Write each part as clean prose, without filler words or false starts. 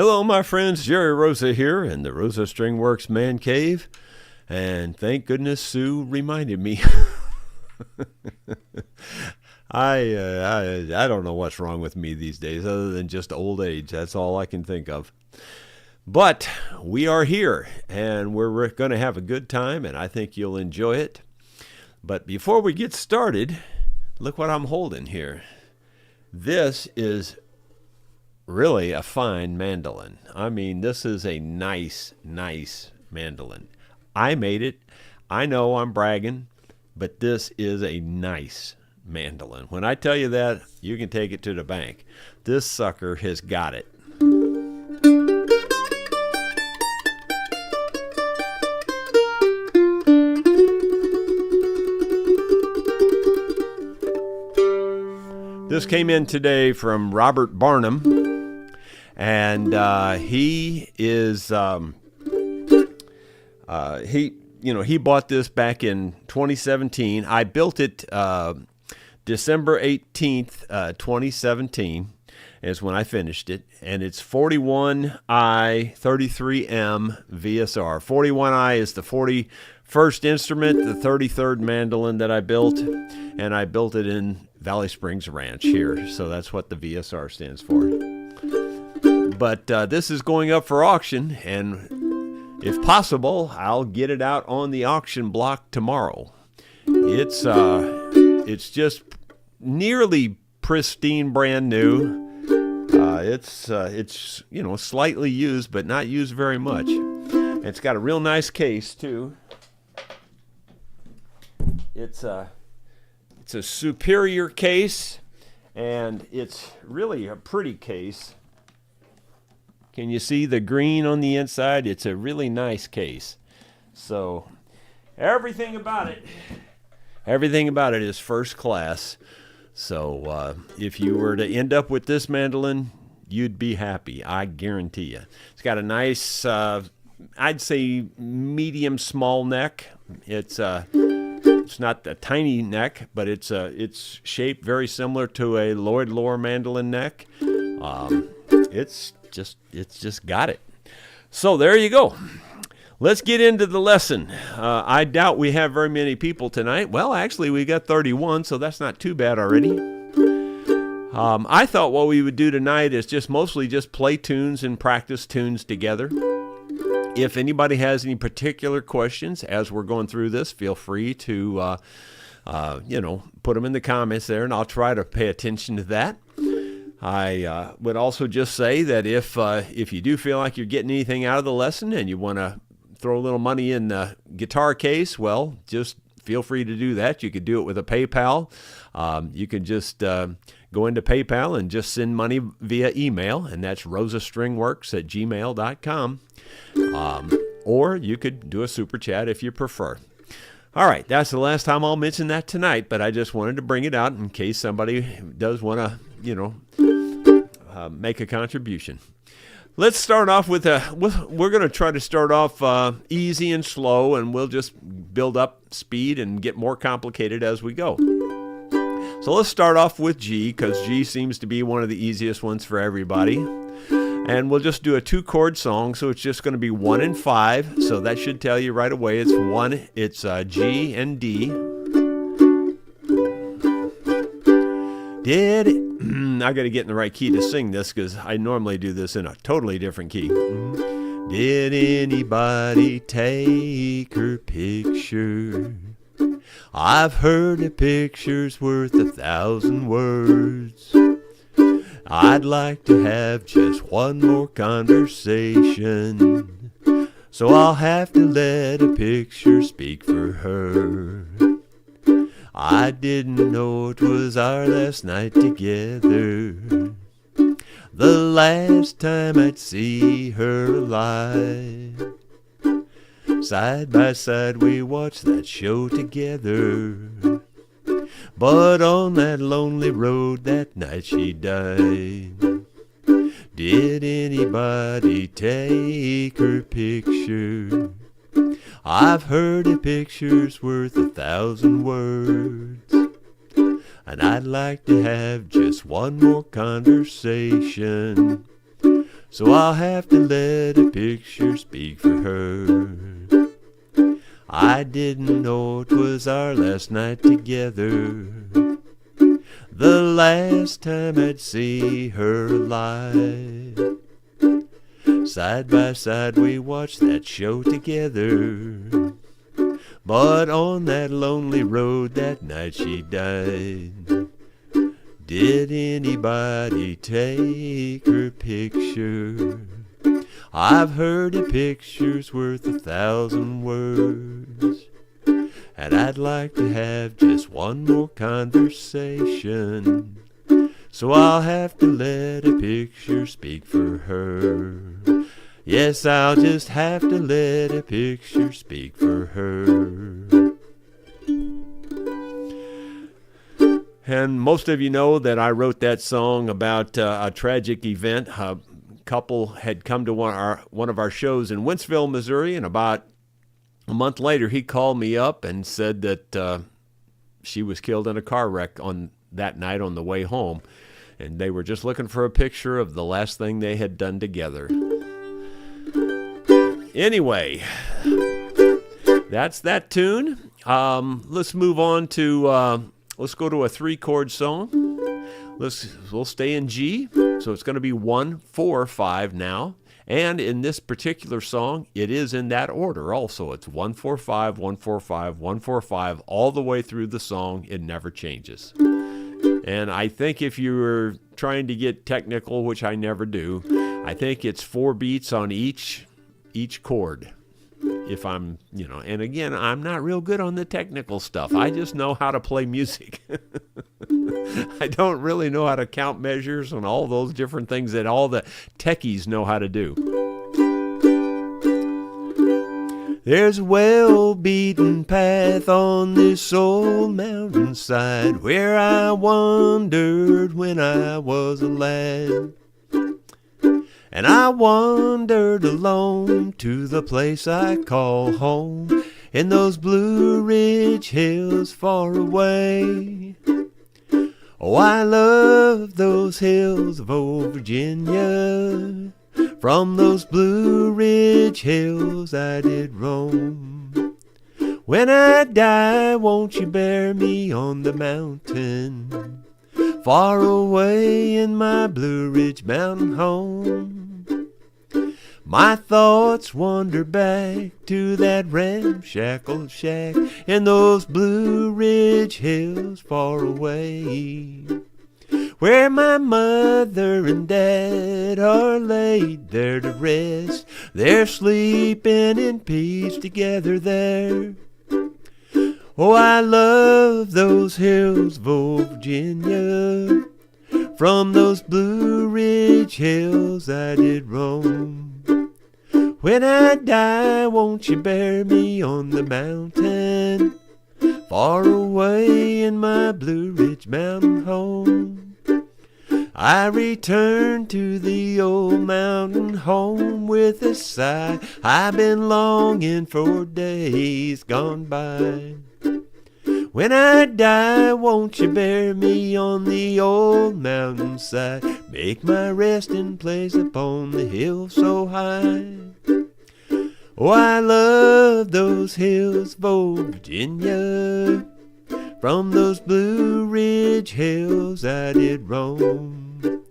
Hello, my friends. Jerry Rosa here in the Rosa String Works Man Cave. And thank goodness Sue reminded me. I don't know what's wrong with me these days other than just old age. That's all I can think of. But we are here, and we're going to have a good time, and I think you'll enjoy it. But before we get started, look what I'm holding here. This is really a fine mandolin. I mean, this is a nice mandolin. I made it. I know I'm bragging, but this is a nice mandolin. When I tell you that, you can take it to the bank. This sucker has got it. This came in today from Robert Barnum, and he is he bought this back in 2017. I built it December 18th, 2017 is when I finished it, and it's 41I 33M VSR. 41I is the 41st instrument, the 33rd mandolin that I built, and I built it in Valley Springs Ranch here, so that's what the VSR stands for. But this is going up for auction, and if possible, I'll get it out on the auction block tomorrow. It's just nearly pristine, brand new. It's slightly used, but not used very much. It's got a real nice case too. It's a superior case, and it's really a pretty case. Can you see the green on the inside? It's a really nice case. So everything about it is first class. So if you were to end up with this mandolin, you'd be happy. I guarantee you. It's got a nice, I'd say medium small neck. It's not a tiny neck, but it's shaped very similar to a Lloyd Loar mandolin neck. It's just got it. So there you go. Let's get into the lesson. I doubt we have very many people tonight. Well, actually, we got 31, so that's not too bad already. I thought what we would do tonight is mostly play tunes and practice tunes together. If anybody has any particular questions as we're going through this, feel free to put them in the comments there, and I'll try to pay attention to that. I would also just say that if you do feel like you're getting anything out of the lesson and you want to throw a little money in the guitar case, well, just feel free to do that. You could do it with a PayPal. You can just go into PayPal and just send money via email, and that's rosastringworks@gmail.com. Or you could do a super chat if you prefer. All right, that's the last time I'll mention that tonight, but I just wanted to bring it out in case somebody does want to, make a contribution. Let's start off we're going to try to start off easy and slow, and we'll just build up speed and get more complicated as we go. So let's start off with G, because G seems to be one of the easiest ones for everybody. And we'll just do a 2-chord song, so it's just going to be 1 and 5. So that should tell you right away it's G and D. I got to get in the right key to sing this, because I normally do this in a totally different key. Did anybody take her picture? I've heard a picture's worth 1,000 words. I'd like to have just one more conversation, so I'll have to let a picture speak for her. I didn't know it was our last night together, the last time I'd see her alive. Side by side we watched that show together, but on that lonely road that night she died. Did anybody take her picture? I've heard a picture's worth 1,000 words, and I'd like to have just one more conversation, so I'll have to let a picture speak for her. I didn't know it was our last night together, the last time I'd see her alive. Side by side we watched that show together, but on that lonely road that night she died. Did anybody take her picture? I've heard a picture's worth 1,000 words, and I'd like to have just one more conversation, so I'll have to let a picture speak for her. Yes, I'll just have to let a picture speak for her. And most of you know that I wrote that song about a tragic event. A couple had come to one of our shows in Wentzville, Missouri, and about a month later he called me up and said that she was killed in a car wreck on that night on the way home. And they were just looking for a picture of the last thing they had done together. Anyway, that's that tune. Let's move on to... let's go to a 3-chord song. We'll stay in G, so it's going to be 1, 4, 5 now. And in this particular song, it is in that order also. It's 1, 4, 5, 1, 4, 5, 1, 4, 5, all the way through the song. It never changes. And I think if you were trying to get technical, which I never do, I think it's 4 beats on each chord. If I'm, and again, I'm not real good on the technical stuff. I just know how to play music. I don't really know how to count measures and all those different things that all the techies know how to do. There's a well-beaten path on this old mountainside where I wandered when I was a lad. And I wandered alone to the place I call home, in those Blue Ridge hills far away. Oh, I love those hills of old Virginia. From those Blue Ridge hills I did roam. When I die, won't you bury me on the mountain, far away in my Blue Ridge mountain home? My thoughts wander back to that ramshackle shack in those Blue Ridge hills far away, where my mother and dad are laid there to rest. They're sleeping in peace together there. Oh, I love those hills of old Virginia. From those Blue Ridge hills I did roam. When I die, won't you bury me on the mountain, far away in my Blue Ridge mountain home? I return to the old mountain home with a sigh. I've been longing for days gone by. When I die, won't you bury me on the old mountainside, make my resting place upon the hill so high? Oh, I love those hills of old Virginia. From those Blue Ridge hills I did roam.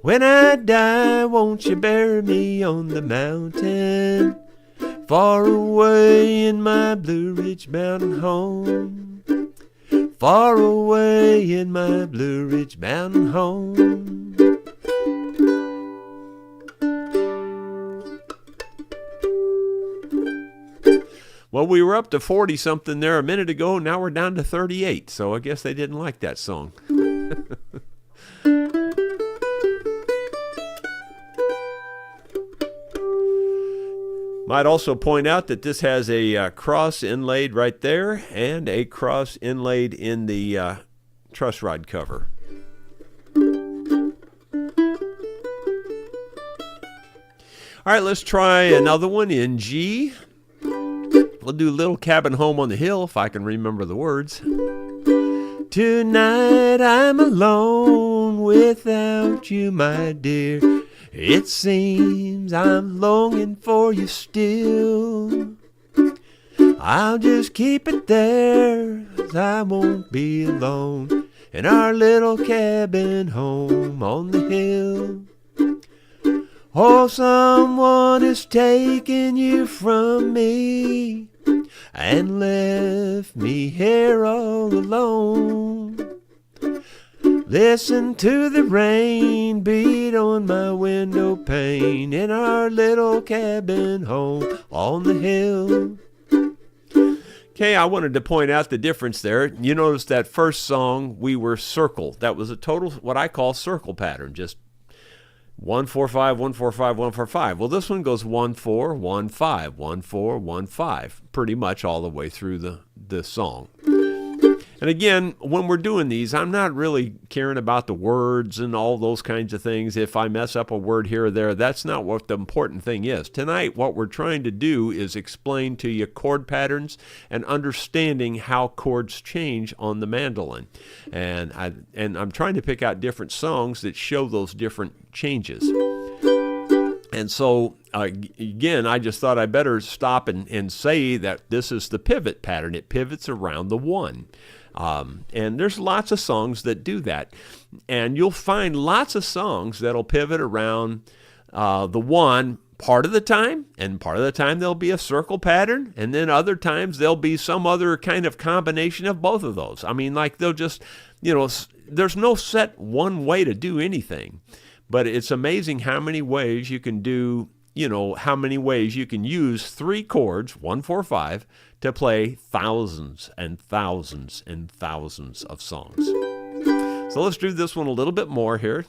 When I die, won't you bury me on the mountain, far away in my Blue Ridge mountain home? Far away in my Blue Ridge mountain home. Well, we were up to 40-something there a minute ago. Now we're down to 38. So I guess they didn't like that song. Might also point out that this has a cross inlaid right there and a cross inlaid in the truss rod cover. All right, let's try another one in G. We'll do Little Cabin Home on the Hill if I can remember the words. Tonight I'm alone without you, my dear. It seems I'm longing for you still. I'll just keep it there, 'cause I won't be alone in our little cabin home on the hill. Oh, someone is taking you from me and left me here all alone. Listen to the rain beat on my window pane in our little cabin home on the hill. Okay, I wanted to point out the difference there. You notice that first song, we were circle. That was a total, what I call circle pattern, just 1 4 5 1 4 5 1 4 5. Well, this one goes 1 4 1 5 1 4 1 5, pretty much all the way through the song. And again, when we're doing these, I'm not really caring about the words and all those kinds of things. If I mess up a word here or there, that's not what the important thing is. Tonight, what we're trying to do is explain to you chord patterns and understanding how chords change on the mandolin. And I'm trying to pick out different songs that show those different changes. And so, again, I just thought I better stop and say that this is the pivot pattern. It pivots around the 1. And there's lots of songs that do that. And you'll find lots of songs that'll pivot around the 1 part of the time. And part of the time there'll be a circle pattern. And then other times there'll be some other kind of combination of both of those. I mean, like they'll just, there's no set one way to do anything. But it's amazing how many ways you can do, how many ways you can use 3 chords, 1 4 5, to play thousands and thousands and thousands of songs. So let's do this one a little bit more here.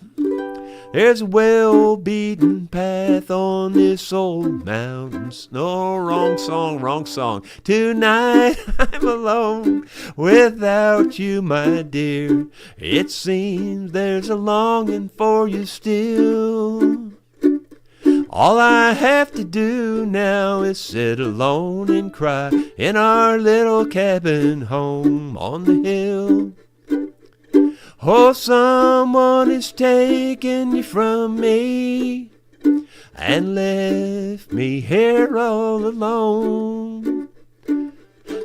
There's a well-beaten path on this old mountain. No, wrong song, wrong song. Tonight I'm alone without you, my dear. It seems there's a longing for you still. All I have to do now is sit alone and cry in our little cabin home on the hill. Oh, someone is taking you from me and left me here all alone.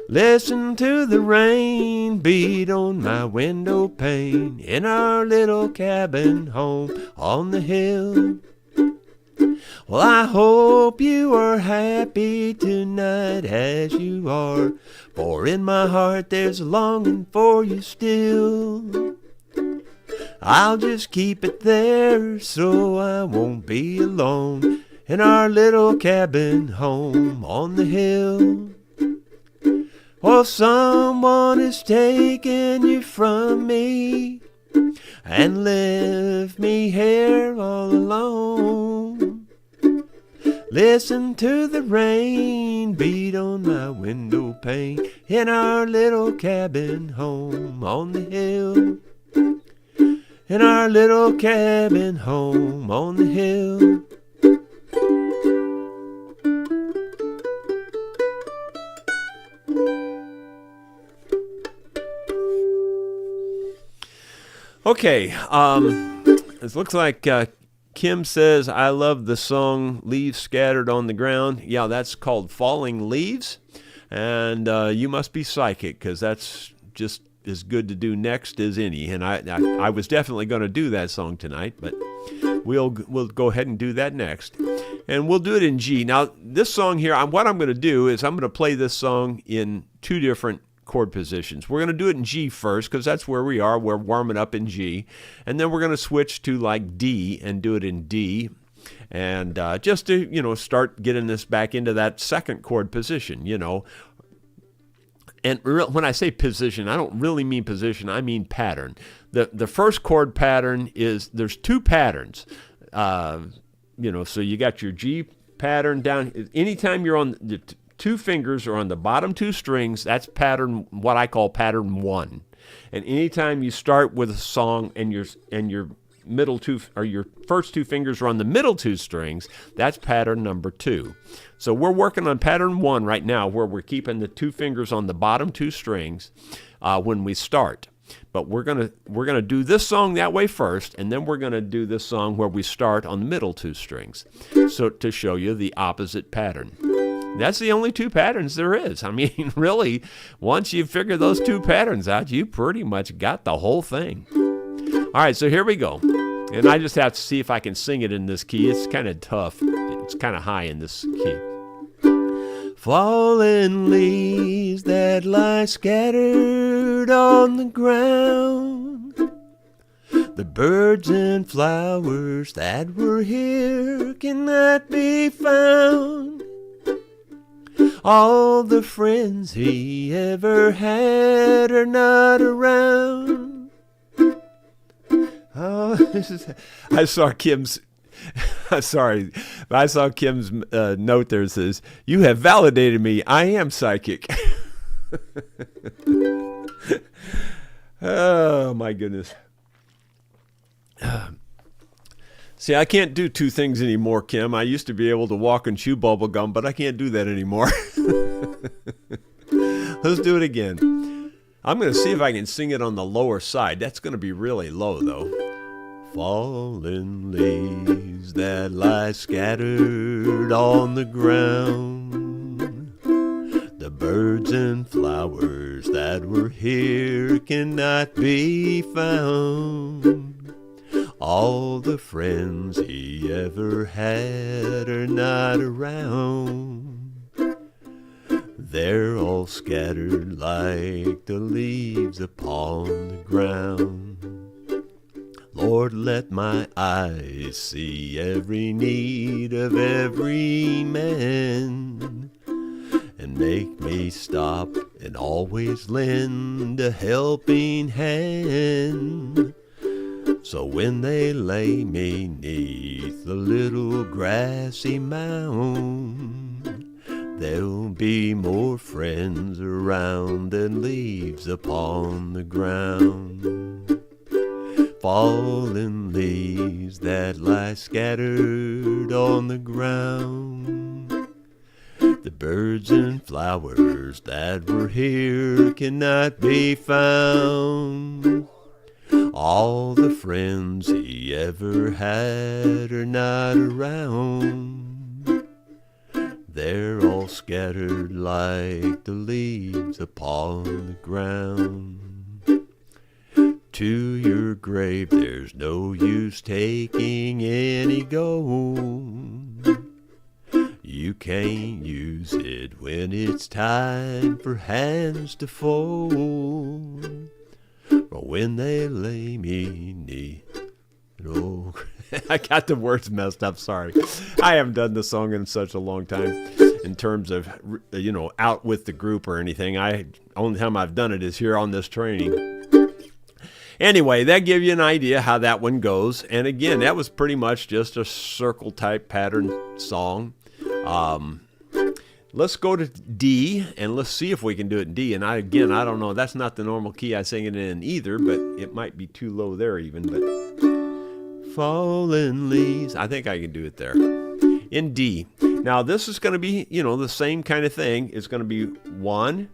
Listen to the rain beat on my window pane in our little cabin home on the hill. Well, I hope you are happy tonight as you are, for in my heart there's a longing for you still. I'll just keep it there so I won't be alone in our little cabin home on the hill. Oh, someone is taking you from me and left me here all alone. Listen to the rain beat on my window pane in our little cabin home on the hill. In our little cabin home on the hill. Okay, it looks like Kim says, I love the song Leaves Scattered on the Ground. Yeah, that's called Falling Leaves. And you must be psychic, because that's just as good to do next as any. And I was definitely going to do that song tonight, but we'll go ahead and do that next. And we'll do it in G. Now, this song here, what I'm going to do is I'm going to play this song in 2 different chord positions. We're going to do it in G first, because that's where we are. We're warming up in G. And then we're going to switch to like D and do it in D. And just to, start getting this back into that second chord position, And when I say position, I don't really mean position. I mean pattern. The first chord pattern is, there's 2 patterns. So you got your G pattern down. Anytime you're on the 2 fingers are on the bottom 2 strings, that's pattern, what I call pattern 1. And anytime you start with a song and your middle 2 or your first 2 fingers are on the middle 2 strings, that's pattern number 2. So we're working on pattern 1 right now, where we're keeping the 2 fingers on the bottom 2 strings when we start. But we're gonna do this song that way first, and then we're gonna do this song where we start on the middle two strings, so to show you the opposite pattern. That's the only two patterns there is. I mean, really, once you figure those two patterns out, you pretty much got the whole thing. All right, so here we go. And I just have to see if I can sing it in this key. It's kind of tough. It's kind of high in this key. Fallen leaves that lie scattered on the ground, the birds and flowers that were here cannot be found. All the friends he ever had are not around. Oh, I saw Kim's. Sorry, I saw Kim's note there that says, "You have validated me. I am psychic." Oh, my goodness. See, I can't do two things anymore, Kim. I used to be able to walk and chew bubble gum, but I can't do that anymore. Let's do it again. I'm going to see if I can sing it on the lower side. That's going to be really low, though. Fallen leaves that lie scattered on the ground, the birds and flowers that were here cannot be found. All the friends he ever had are not around. They're all scattered like the leaves upon the ground. Lord, let my eyes see every need of every man, and make me stop and always lend a helping hand. So when they lay me 'neath the little grassy mound, there'll be more friends around than leaves upon the ground. Fallen leaves that lie scattered on the ground, the birds and flowers that were here cannot be found. All the friends he ever had are not around. They're all scattered like the leaves upon the ground. To your grave there's no use taking any gold. You can't use it when it's time for hands to fold. Or when they lay me 'neath. Oh, I got the words messed up, sorry. I haven't done the song in such a long time in terms of, out with the group or anything. Only time I've done it is here on this training. Anyway, that gives you an idea how that one goes. And again, that was pretty much just a circle type pattern song. Let's go to D and let's see if we can do it in D. And I don't know. That's not the normal key I sing it in either, but it might be too low there even. But fallen leaves, I think I can do it there. In D. Now this is going to be, the same kind of thing. It's going to be 1,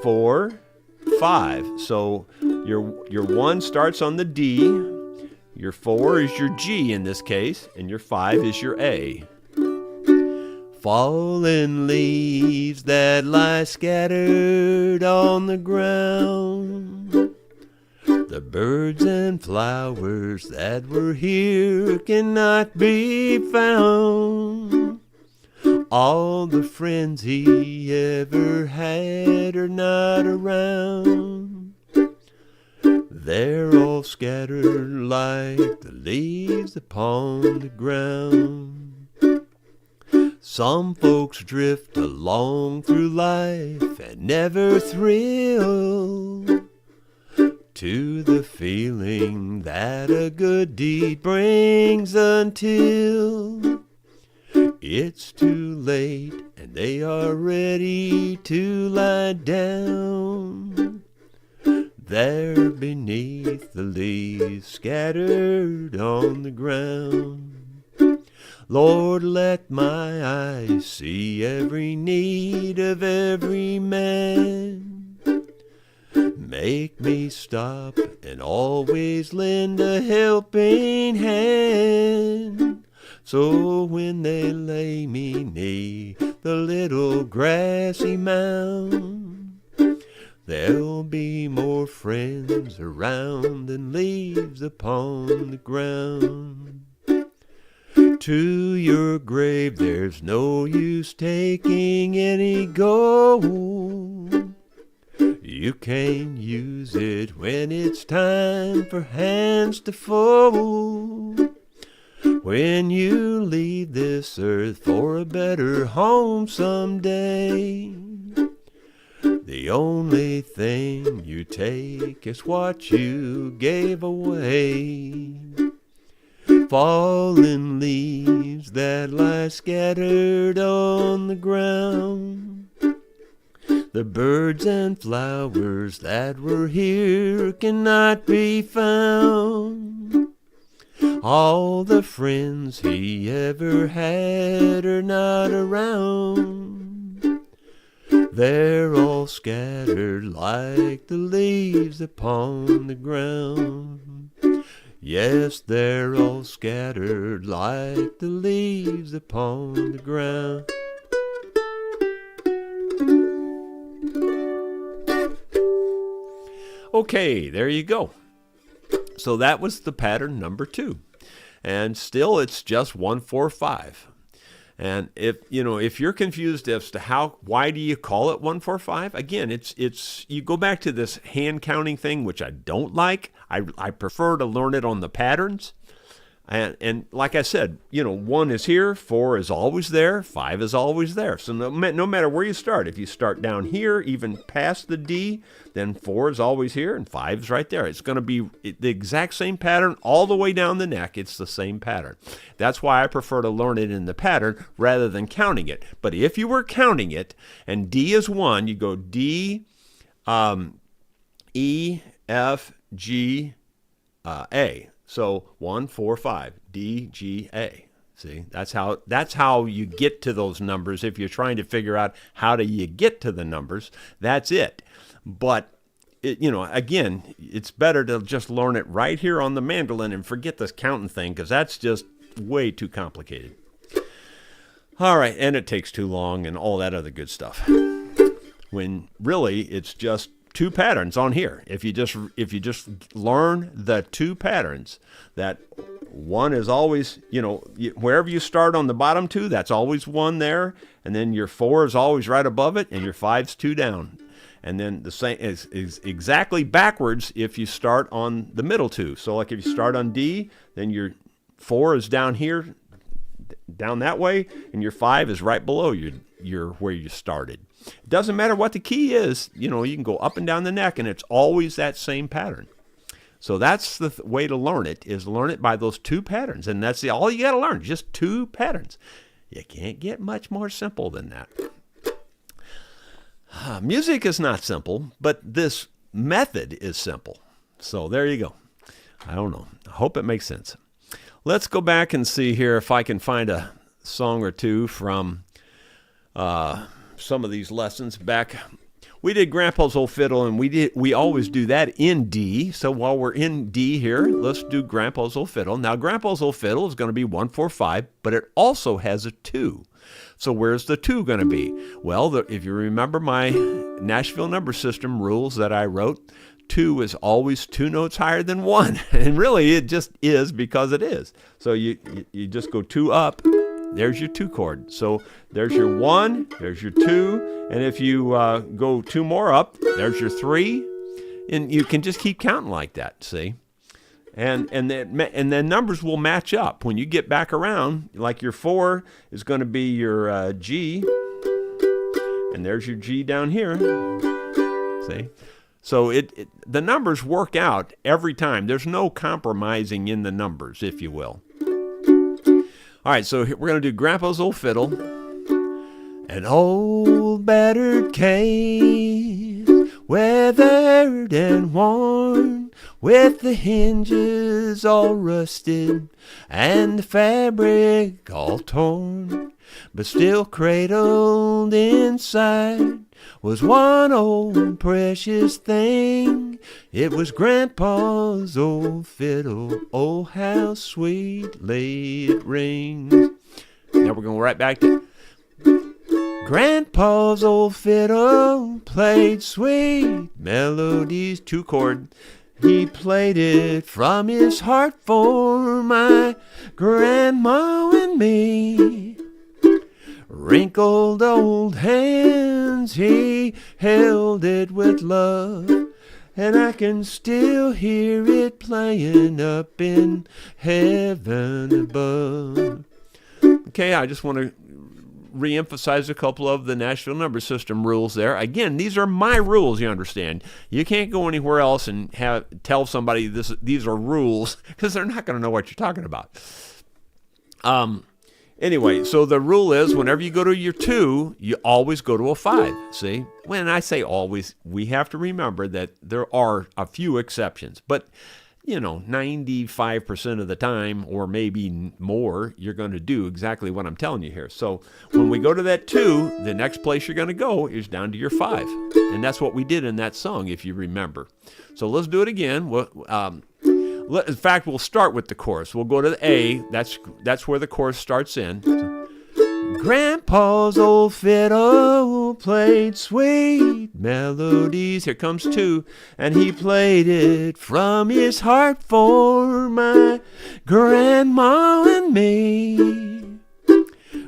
4, 5. So your 1 starts on the D, your 4 is your G in this case, and your 5 is your A. Fallen leaves that lie scattered on the ground, the birds and flowers that were here cannot be found. All the friends he ever had are not around. They're all scattered like the leaves upon the ground. Some folks drift along through life and never thrill to the feeling that a good deed brings until it's too late and they are ready to lie down there beneath the leaves scattered on the ground. Lord, let my eyes see every need of every man. make me stop and always lend a helping hand. So when they lay me near the little grassy mound, there'll be more friends around than leaves upon the ground. To your grave there's no use taking any gold. You can't use it when it's time for hands to fold. When you leave this earth for a better home someday, the only thing you take is what you gave away. Fallen leaves that lie scattered on the ground, the birds and flowers that were here cannot be found. All the friends he ever had are not around. They're all scattered like the leaves upon the ground. Yes, they're all scattered like the leaves upon the ground. Okay, there you go. So that was the pattern number 2. And still it's just 1-4-5. And if you're confused as to why do you call it 1-4-5, again, it's you go back to this hand counting thing, which I don't like. I prefer to learn it on the patterns. And like I said, 1 is here, 4 is always there, 5 is always there. So no matter where you start, if you start down here, even past the D, then 4 is always here and 5 is right there. It's going to be the exact same pattern all the way down the neck. It's the same pattern. That's why I prefer to learn it in the pattern rather than counting it. But if you were counting it and D is 1, you go D, E, F, G, A. So 1-4-5, D, G, A. See, that's how you get to those numbers. If you're trying to figure out how do you get to the numbers, that's it. But again, it's better to just learn it right here on the mandolin and forget this counting thing, because that's just way too complicated. All right, and it takes too long and all that other good stuff. When really it's just 2 patterns on here. If you just learn the 2 patterns, that 1 is always, wherever you start on the bottom 2, that's always 1 there, and then your 4 is always right above it, and your 5's 2 down. And then the same is exactly backwards if you start on the middle 2. So like if you start on D, then your 4 is down here, down that way, and your 5 is right below your where you started. It doesn't matter what the key is, you can go up and down the neck, and it's always that same pattern. So that's the way to learn it, is learn it by those 2 patterns, and that's all you got to learn, just 2 patterns. You can't get much more simple than that. Music is not simple, but this method is simple. So there you go. I don't know. I hope it makes sense. Let's go back and see here if I can find a song or two from some of these lessons back. We did Grandpa's Old Fiddle, and we always do that in D. So while we're in D here, let's do Grandpa's Old Fiddle. Now, Grandpa's Old Fiddle is going to be 1-4-5, but it also has a 2. So where's the 2 going to be? Well, if you remember my Nashville number system rules that I wrote, 2 is always 2 notes higher than 1. And really, it just is because it is. So you just go 2 up. There's your 2 chord. So there's your 1, there's your 2, and if you go 2 more up, there's your 3, and you can just keep counting like that, see? And then numbers will match up. When you get back around, like your 4 is going to be your G, and there's your G down here, see? So the numbers work out every time. There's no compromising in the numbers, if you will. All right, so we're going to do Grandpa's Old Fiddle. An old battered case, weathered and worn, with the hinges all rusted and the fabric all torn, but still cradled inside was one old precious thing. It was Grandpa's old fiddle. Oh, how sweetly it rings. Now we're going right back to Grandpa's old fiddle played sweet melodies, 2-chord. He played it from his heart for my grandma and me. Wrinkled old hands, he held it with love, and I can still hear it playing up in heaven above. Okay, I just want to re-emphasize a couple of the Nashville number system rules there. Again, these are my rules, you understand. You can't go anywhere else and tell somebody these are rules, because they're not going to know what you're talking about. Anyway, so the rule is whenever you go to your 2, you always go to a 5. See? When I say always, we have to remember that there are a few exceptions. But, 95% of the time, or maybe more, you're going to do exactly what I'm telling you here. So when we go to that 2, the next place you're going to go is down to your 5. And that's what we did in that song, if you remember. So let's do it again. In fact, we'll start with the chorus. We'll go to the A. That's where the chorus starts in. Grandpa's old fiddle played sweet melodies. Here comes 2. And he played it from his heart for my grandma and me.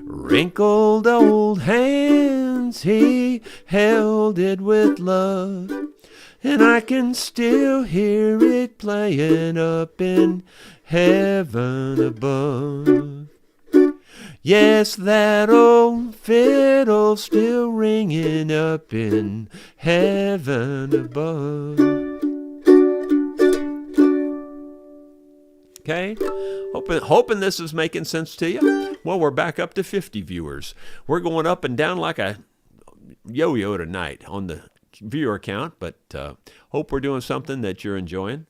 Wrinkled old hands, he held it with love, and I can still hear it playing up in heaven above. Yes, that old fiddle's still ringing up in heaven above. Okay? Hoping this is making sense to you. Well, we're back up to 50 viewers. We're going up and down like a yo-yo tonight on the viewer count, but hope we're doing something that you're enjoying.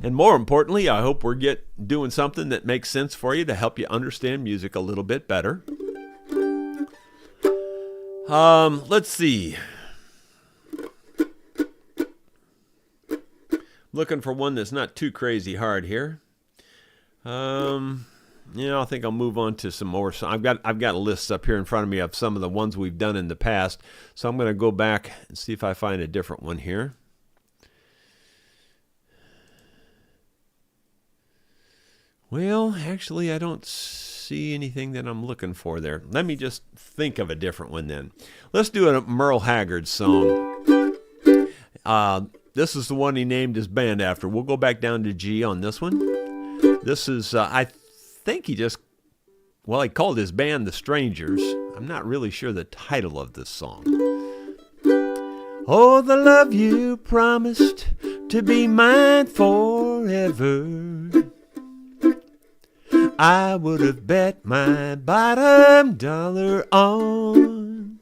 And more importantly, I hope we're doing something that makes sense for you to help you understand music a little bit better. Let's see. Looking for one that's not too crazy hard here. I think I'll move on to some more. So I've got lists up here in front of me of some of the ones we've done in the past. So I'm going to go back and see if I find a different one here. Well, actually, I don't see anything that I'm looking for there. Let me just think of a different one then. Let's do a Merle Haggard song. This is the one he named his band after. We'll go back down to G on this one. This is, I think he called his band The Strangers. I'm not really sure the title of this song. Oh, the love you promised to be mine forever, I would have bet my bottom dollar on.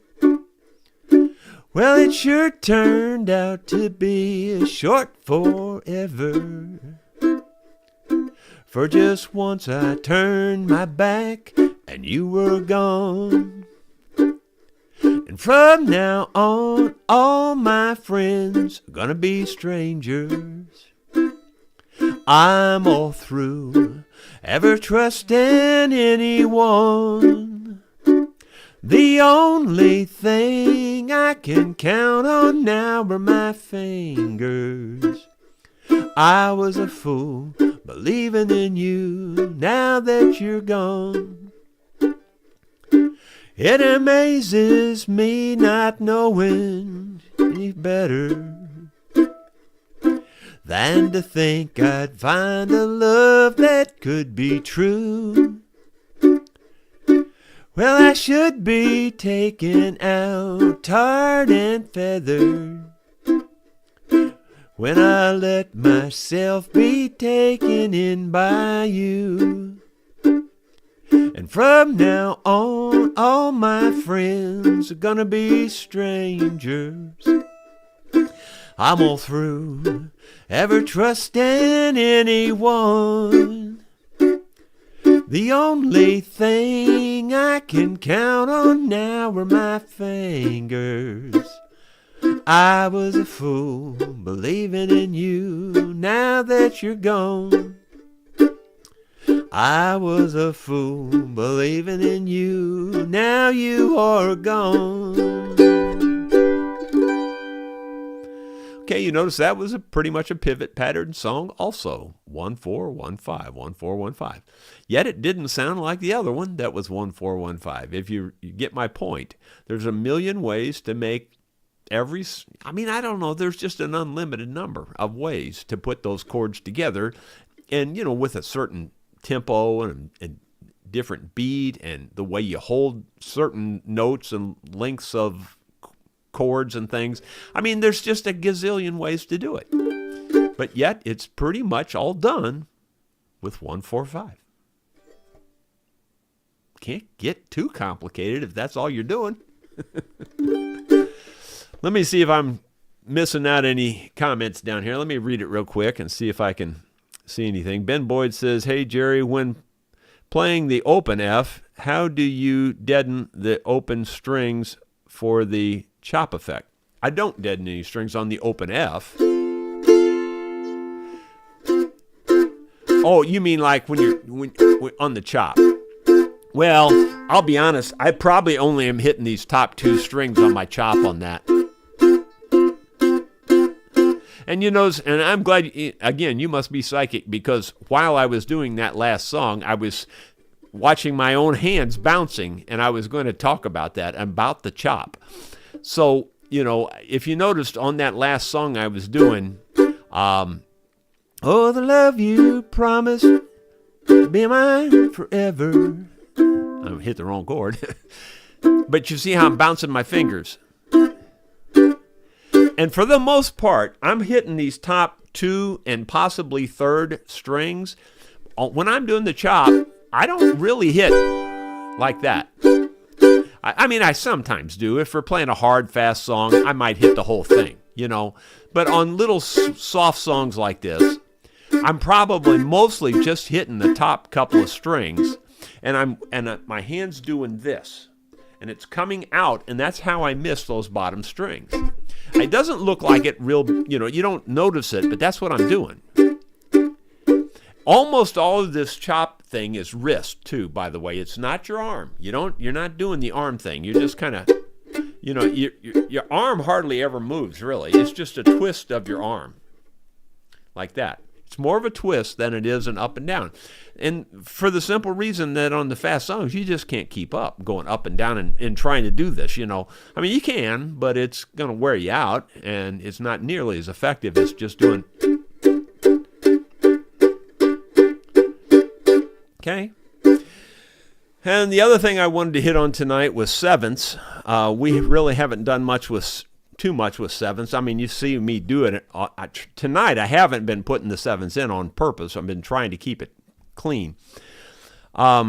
Well, it sure turned out to be a short forever. For just once I turned my back and you were gone. And from now on, all my friends are gonna be strangers. I'm all through ever trusting anyone. The only thing I can count on now are my fingers. I was a fool believing in you now that you're gone. It amazes me not knowing any better than to think I'd find a love that could be true. Well, I should be taken out, tarred and feathered, when I let myself be taken in by you. And from now on, all my friends are gonna be strangers. I'm all through ever trusting anyone. The only thing I can count on now are my fingers. I was a fool believing in you now that you're gone. I was a fool believing in you, now you are gone. Okay, you notice that was pretty much a pivot pattern song also. 1-4-1-5, 1-4-1-5. Yet it didn't sound like the other one that was 1-4-1-5. If you get my point, there's a million ways to make I don't know, there's just an unlimited number of ways to put those chords together, and, with a certain tempo and different beat and the way you hold certain notes and lengths of chords and things. There's just a gazillion ways to do it. But yet it's pretty much all done with 1-4-5. Can't get too complicated if that's all you're doing. Let me see if I'm missing out any comments down here. Let me read it real quick and see if I can see anything. Ben Boyd says, hey, Jerry, when playing the open F, how do you deaden the open strings for the chop effect? I don't deaden any strings on the open F. Oh, you mean like when you're on the chop? Well, I'll be honest, I probably only am hitting these top two strings on my chop on that. And and I'm glad, again, you must be psychic, because while I was doing that last song, I was watching my own hands bouncing, and I was going to talk about that, about the chop. So, if you noticed on that last song I was doing, oh, the love you promised to be mine forever. I hit the wrong chord. But you see how I'm bouncing my fingers. And for the most part, I'm hitting these top two and possibly third strings. When I'm doing the chop, I don't really hit like that. I sometimes do. If we're playing a hard, fast song, I might hit the whole thing, But on little soft songs like this, I'm probably mostly just hitting the top couple of strings, and my hand's doing this, and it's coming out, and that's how I miss those bottom strings. It doesn't look like it real, you don't notice it, but that's what I'm doing. Almost all of this chop thing is wrist too, by the way. It's not your arm. You're not doing the arm thing. You're just kind of, your arm hardly ever moves, really. It's just a twist of your arm, like that. It's more of a twist than it is an up and down. And for the simple reason that on the fast songs, you just can't keep up going up and down and trying to do this, you can, but it's going to wear you out, and it's not nearly as effective as just doing. Okay. And the other thing I wanted to hit on tonight was sevenths. We really haven't done too much with sevenths. You see me do it. Tonight, I haven't been putting the sevenths in on purpose. I've been trying to keep it clean. Let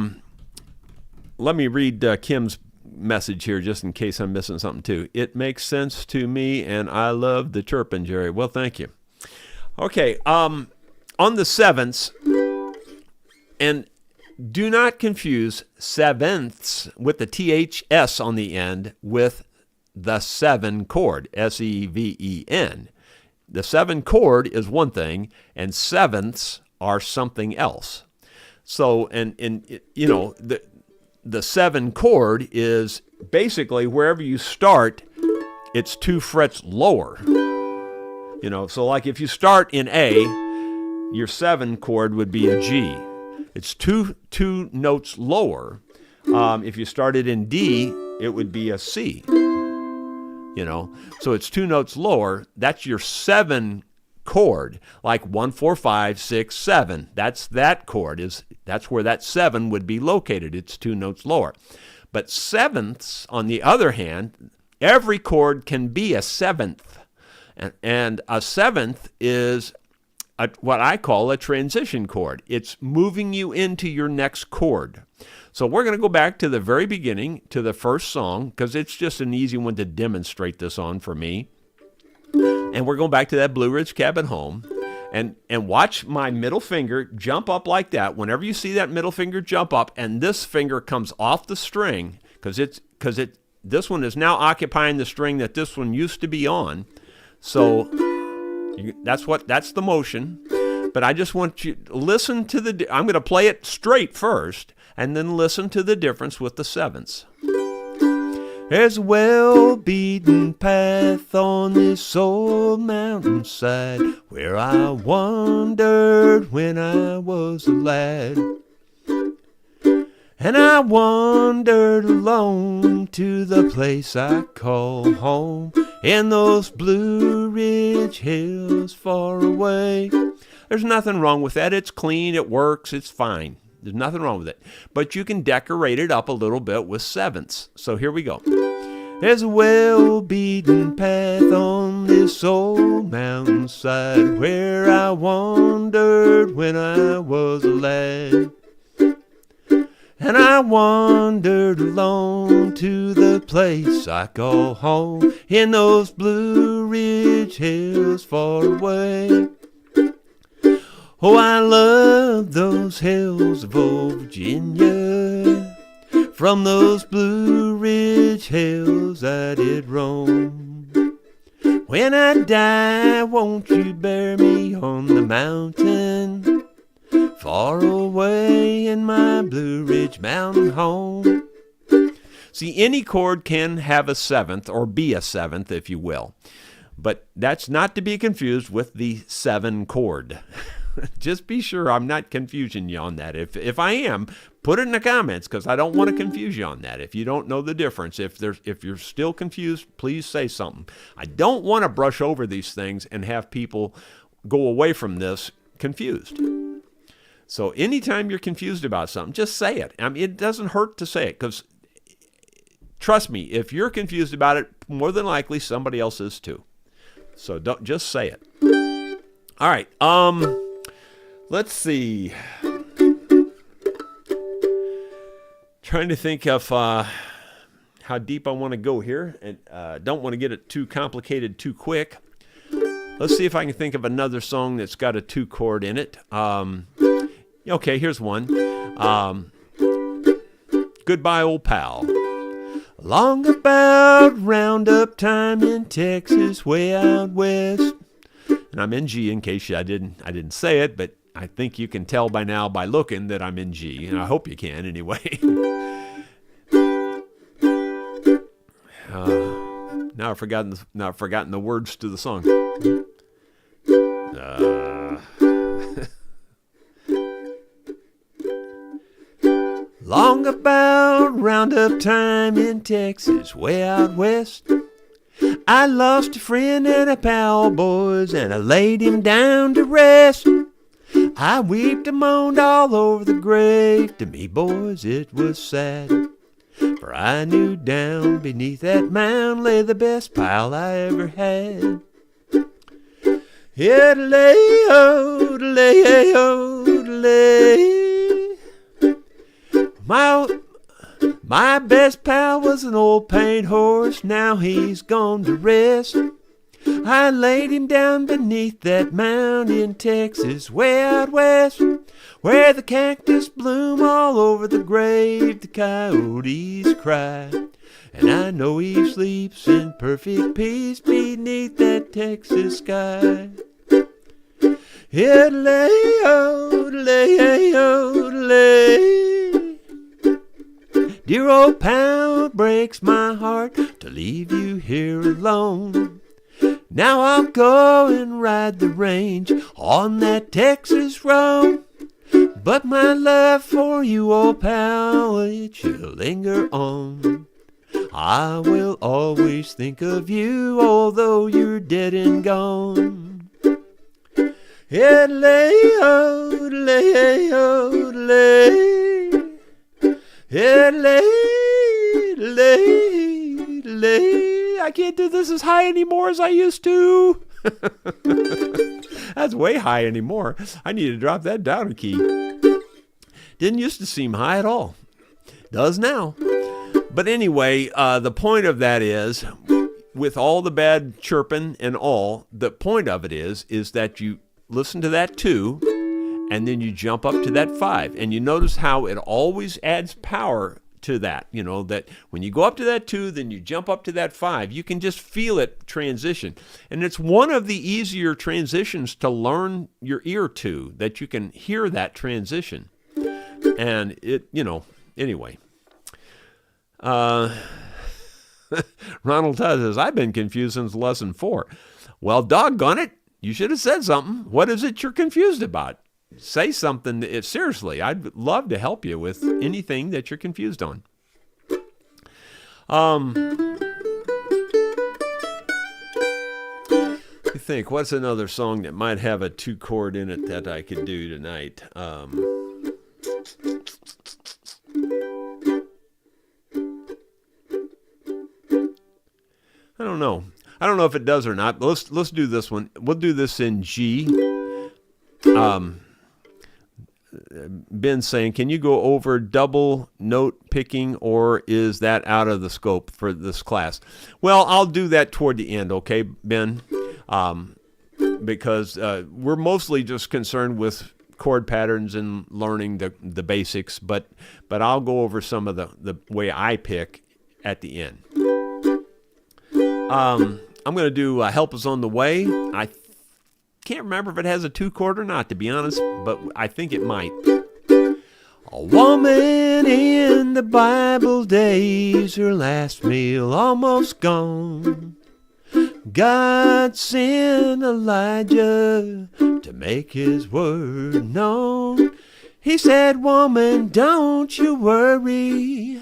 me read Kim's message here just in case I'm missing something too. It makes sense to me, and I love the chirping, Jerry. Well, thank you. Okay, on the sevenths, and do not confuse sevenths with the THS on the end with the seven chord, S-E-V-E-N. The seven chord is one thing, and sevenths are something else. So, the seven chord is basically wherever you start, it's 2 frets lower. So like if you start in A, your 7 chord would be a G. It's two notes lower. If you started in D, it would be a C. So it's 2 notes lower. That's your 7 chord, like 1, 4, 5, 6, 7. That's that chord. That's where that 7 would be located. It's 2 notes lower. But sevenths, on the other hand, every chord can be a seventh. And a seventh is what I call a transition chord. It's moving you into your next chord. So we're going to go back to the very beginning, to the first song, because it's just an easy one to demonstrate this on for me. And we're going back to that Blue Ridge Cabin Home. And watch my middle finger jump up like that. Whenever you see that middle finger jump up and this finger comes off the string, because this one is now occupying the string that this one used to be on. So that's the motion. But I just want you to listen to I'm going to play it straight first and then listen to the difference with the sevenths. There's a well-beaten path on this old mountainside where I wandered when I was a lad. And I wandered alone to the place I call home in those Blue Ridge hills far away. There's nothing wrong with that. It's clean, it works, it's fine. There's nothing wrong with it. But you can decorate it up a little bit with sevenths. So here we go. There's a well-beaten path on this old mountainside where I wandered when I was a lad. And I wandered alone to the place I call home in those Blue Ridge hills far away. Oh, I love those hills of old Virginia. From those Blue Ridge hills I did roam. When I die, won't you bury me on the mountain, far away in my Blue Ridge mountain home? See, any chord can have a seventh, or be a seventh, if you will. But that's not to be confused with the 7 chord. Just be sure I'm not confusing you on that. If I am, put it in the comments, because I don't want to confuse you on that. If you don't know the difference, if you're still confused, please say something. I don't want to brush over these things and have people go away from this confused. So anytime you're confused about something, just say it. I mean, it doesn't hurt to say it, because trust me, if you're confused about it, more than likely somebody else is too. So don't just say it. All right. Let's see. Trying to think of how deep I want to go here, and don't want to get it too complicated too quick. Let's see if I can think of another song that's got a 2 chord in it. Okay, here's one. Goodbye, Old Pal. Long about roundup time in Texas, way out west. And I'm in G in case I didn't say it, but I think you can tell by now by looking that I'm in G, and I hope you can anyway. Now I've forgotten the words to the song. Long about roundup time in Texas, way out west. I lost a friend and a pal, boys, and I laid him down to rest. I wept and moaned all over the grave. To me, boys, it was sad, for I knew down beneath that mound lay the best pal I ever had. Yodelay, yodelay, yodelay. My best pal was an old paint horse, now he's gone to rest. I laid him down beneath that mound in Texas, way out west, where the cactus bloom all over the grave, the coyotes cry, and I know he sleeps in perfect peace beneath that Texas sky. Yodelay, yodelay, yodelay. Dear old pal, it breaks my heart to leave you here alone. Now I'll go and ride the range on that Texas road. But my love for you, old pal, it shall linger on. I will always think of you, although you're dead and gone. Yodelay, yodelay, yodelay. Yodelay, yodelay, yodelay. I can't do this as high anymore as I used to. That's way high anymore. I need to drop that down a key. Didn't used to seem high at all. Does now. But anyway, the point of that is, with all the bad chirping and all, the point of it is that you listen to that 2, and then you jump up to that 5. And you notice how it always adds power to that, that when you go up to that 2, then you jump up to that 5. You can just feel it transition. And it's one of the easier transitions to learn your ear to, that you can hear that transition. And it, anyway. Ronald Todd says, I've been confused since lesson 4. Well, doggone it. You should have said something. What is it you're confused about? Say something. Seriously, I'd love to help you with anything that you're confused on. I think, what's another song that might have a 2 chord in it that I could do tonight? I don't know. I don't know if it does or not, but let's do this one. We'll do this in G. Ben's saying, can you go over double note picking, or is that out of the scope for this class? Well, I'll do that toward the end, okay, Ben? Because we're mostly just concerned with chord patterns and learning the basics, but I'll go over some of the way I pick at the end. I'm going to do Help Is on the Way. I can't remember if it has a 2 chord or not, to be honest, but I think it might. A woman in the Bible days, her last meal almost gone. God sent Elijah to make his word known. He said, woman, don't you worry,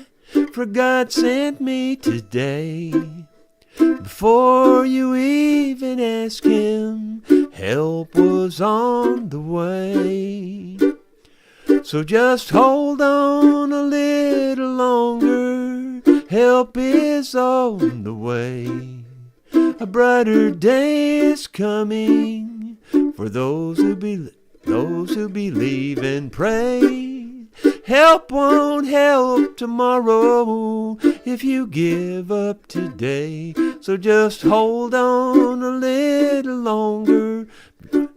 for God sent me today. Before you even ask him, help was on the way. So just hold on a little longer, help is on the way. A brighter day is coming for those who believe and pray. Help won't help tomorrow if you give up today. So just hold on a little longer.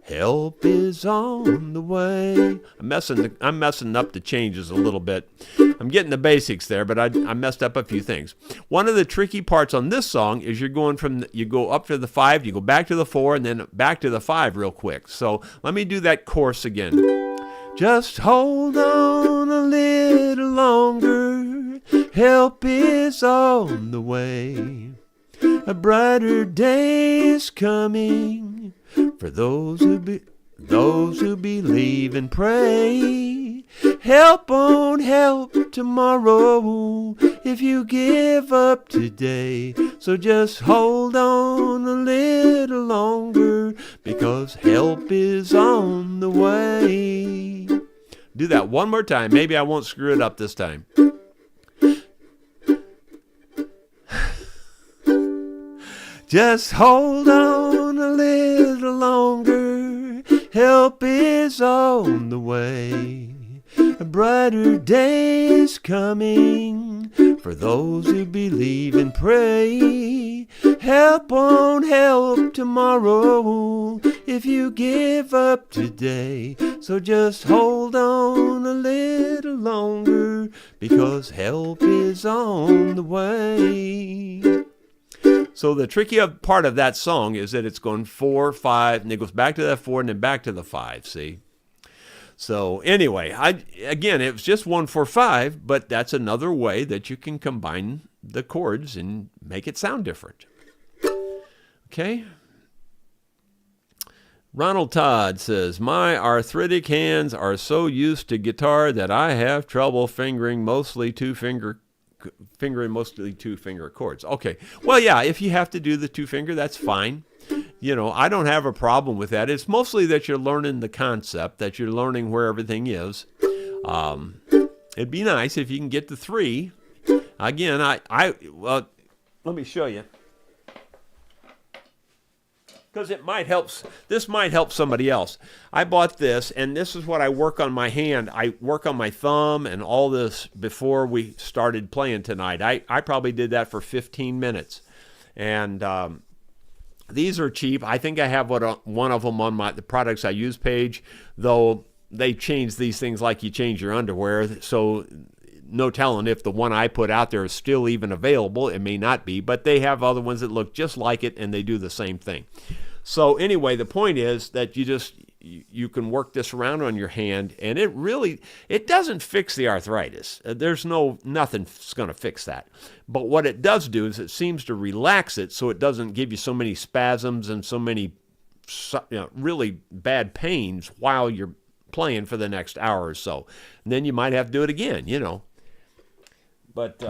Help is on the way. I'm messing up the changes a little bit. I'm getting the basics there, but I messed up a few things. One of the tricky parts on this song is you go up to the 5, you go back to the 4, and then back to the 5 real quick. So let me do that chorus again. Just hold on a little longer, help is on the way. A brighter day is coming for those who believe and pray. Help won't help tomorrow if you give up today. So just hold on a little longer, because help is on the way. Do that one more time. Maybe I won't screw it up this time. Just hold on a little longer, help is on the way. A brighter day is coming for those who believe and pray. Help won't help tomorrow if you give up today. So just hold on a little longer, because help is on the way. So the tricky part of that song is that it's going 4, 5, and it goes back to that 4 and then back to the 5, see? So anyway, again, it was just 1, 4, 5, but that's another way that you can combine the chords and make it sound different. Okay? Ronald Todd says, my arthritic hands are so used to guitar that I have trouble fingering mostly two-finger chords. Okay. Well, yeah, if you have to do the 2-finger, that's fine. I don't have a problem with that. It's mostly that you're learning the concept, that you're learning where everything is. It'd be nice if you can get the 3. Again, well, let me show you. Because this might help somebody else. I bought this, and this is what I work on my hand. I work on my thumb and all this before we started playing tonight. I probably did that for 15 minutes. And These are cheap. I think I have one of them on the products I use page, though they change these things like you change your underwear. So no telling if the one I put out there is still even available. It may not be, but they have other ones that look just like it, and they do the same thing. So anyway, the point is that you can work this around on your hand, and it doesn't fix the arthritis. There's nothing's going to fix that. But what it does do is it seems to relax it, so it doesn't give you so many spasms and so many really bad pains while you're playing for the next hour or so. And then you might have to do it again, But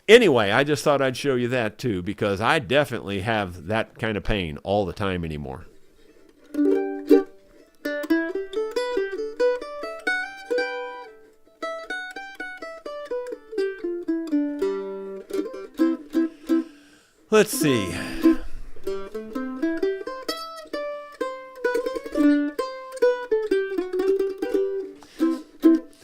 anyway, I just thought I'd show you that too, because I definitely have that kind of pain all the time anymore. Let's see.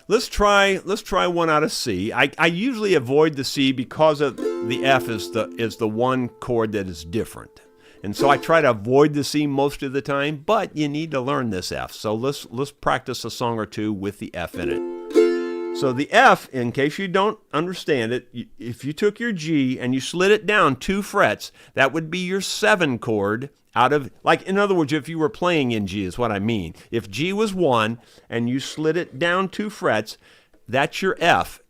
Let's try one out of C. I usually avoid the C because of the F is the one chord that is different. And so I try to avoid the C most of the time, but you need to learn this F. So let's practice a song or two with the F in it. So the F, in case you don't understand it, if you took your G and you slid it down 2 frets, that would be your 7 chord out of, like, in other words, if you were playing in G is what I mean. If G was 1 and you slid it down 2 frets, that's your F.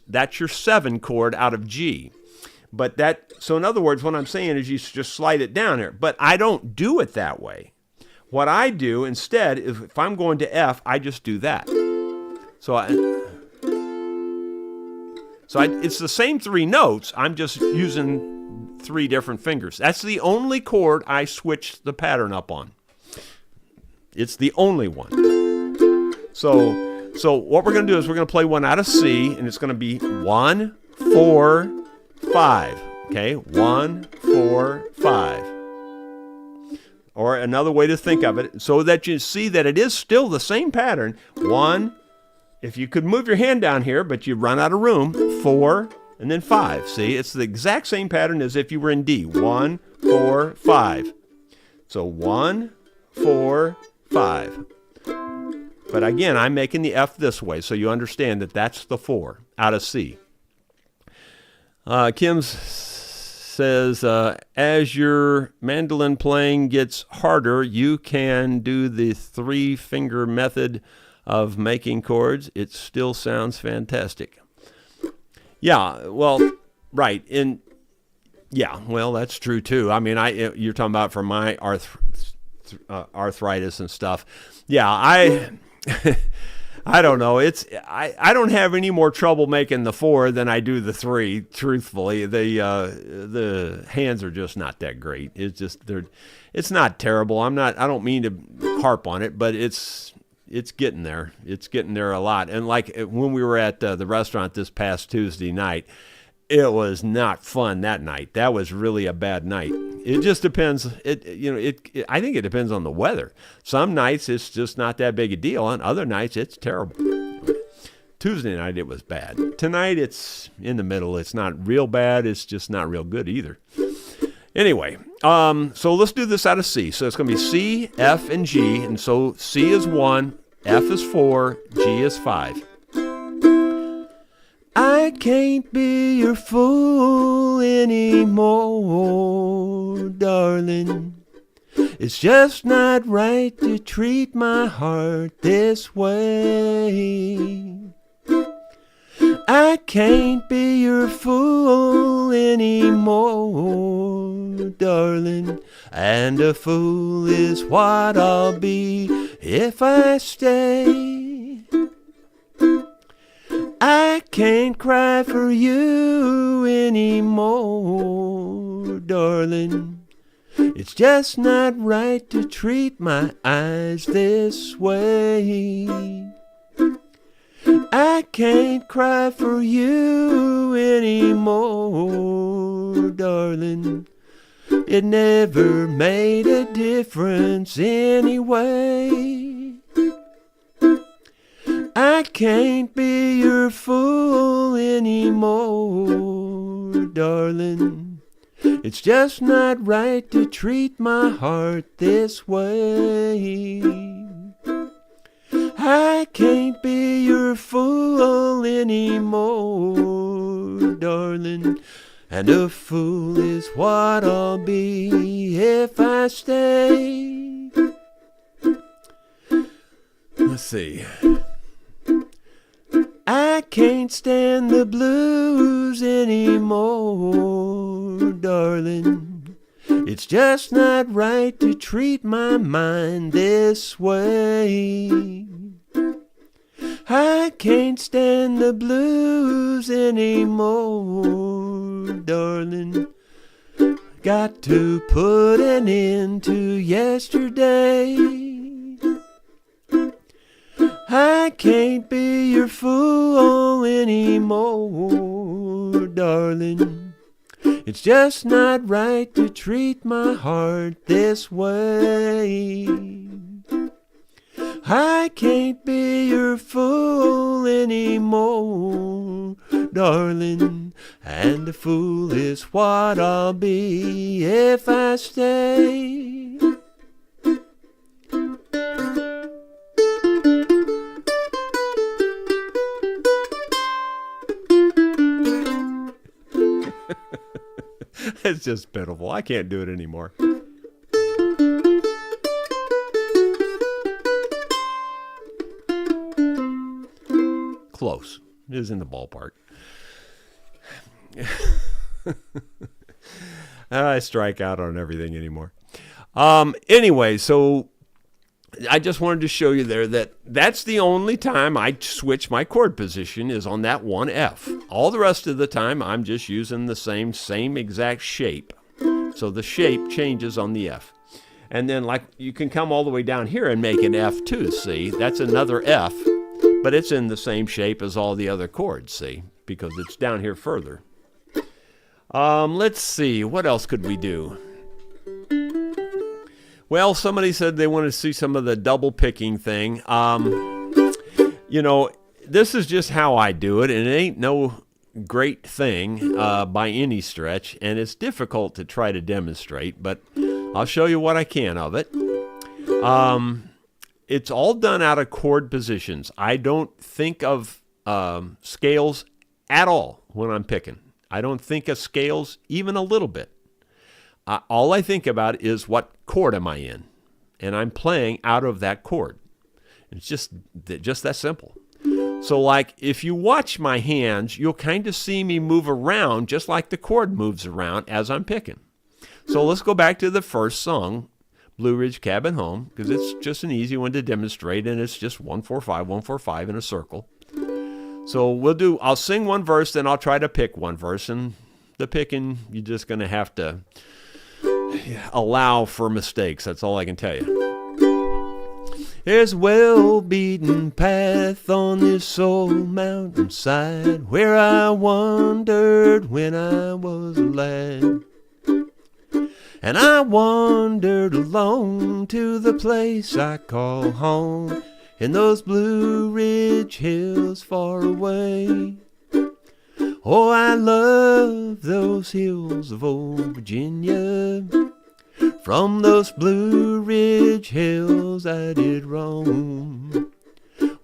That's your 7 chord out of G. So in other words, what I'm saying is you just slide it down here. But I don't do it that way. What I do instead is if I'm going to F, I just do that. It's the same 3 notes. I'm just using 3 different fingers. That's the only chord I switch the pattern up on. It's the only one. So what we're going to do is we're going to play one out of C, and it's going to be 1, 4, 5. Okay, 1, 4, 5. Or another way to think of it, so that you see that it is still the same pattern. 1. If you could move your hand down here, but you run out of room, 4, and then 5. See, it's the exact same pattern as if you were in D. 1, 4, 5. So 1, 4, 5. But again, I'm making the F this way, so you understand that that's the 4 out of C. Kim says, as your mandolin playing gets harder, you can do the 3-finger method of making chords. It still sounds fantastic. Yeah, well, right. Well, that's true too. I mean, you're talking about for my arthritis and stuff. Yeah, I don't know. I don't have any more trouble making the 4 than I do the 3. Truthfully, the hands are just not that great. It's not terrible. I don't mean to harp on it, but it's getting there. It's getting there a lot. And like when we were at the restaurant this past Tuesday night, it was not fun that night. That was really a bad night. It just depends. I think it depends on the weather. Some nights it's just not that big a deal. On other nights it's terrible. Tuesday night it was bad. Tonight it's in the middle. It's not real bad. It's just not real good either. Anyway, so let's do this out of C. So it's going to be C, F, and G. And so C is 1, F is 4, G is 5. I can't be your fool anymore, darling. It's just not right to treat my heart this way. I can't be your fool anymore, darling. And a fool is what I'll be if I stay. I can't cry for you anymore, darling. It's just not right to treat my eyes this way. I can't cry for you anymore, darling. It never made a difference anyway. I can't be your fool anymore, darling. It's just not right to treat my heart this way. I can't be your fool anymore, darling. And a fool is what I'll be if I stay. Let's see. I can't stand the blues anymore, darling. It's just not right to treat my mind this way. I can't stand the blues anymore, darling. Got to put an end to yesterday. I can't be your fool anymore, darling. It's just not right to treat my heart this way. I can't be your fool anymore, darling. And a fool is what I'll be if I stay. It's just pitiful. I can't do it anymore. Close. It is in the ballpark. I strike out on everything anymore. Anyway, so I just wanted to show you there that that's the only time I switch my chord position is on that one F. All the rest of the time, I'm just using the same exact shape. So the shape changes on the F. And then like you can come all the way down here and make an F too, see? That's another F, but it's in the same shape as all the other chords, see? Because it's down here further. Let's see, what else could we do? Well, somebody said they want to see some of the double picking thing. You know, this is just how I do it, and it ain't no great thing by any stretch, and it's difficult to try to demonstrate, but I'll show you what I can of it. It's all done out of chord positions. I don't think of scales at all when I'm picking. I don't think of scales even a little bit. All I think about is what chord am I in, and I'm playing out of that chord. It's just that simple. So like if you watch my hands, you'll kind of see me move around just like the chord moves around as I'm picking. So let's go back to the first song, Blue Ridge Cabin Home, because it's just an easy one to demonstrate, and it's just 1-4-5, 1-4-5 in a circle. So I'll sing one verse, then I'll try to pick one verse, and the picking, you're just going to have to allow for mistakes. That's all I can tell you. There's a well-beaten path on this old mountainside where I wandered when I was a lad. And I wandered alone to the place I call home in those Blue Ridge hills far away. Oh, I love those hills of old Virginia. From those Blue Ridge hills I did roam.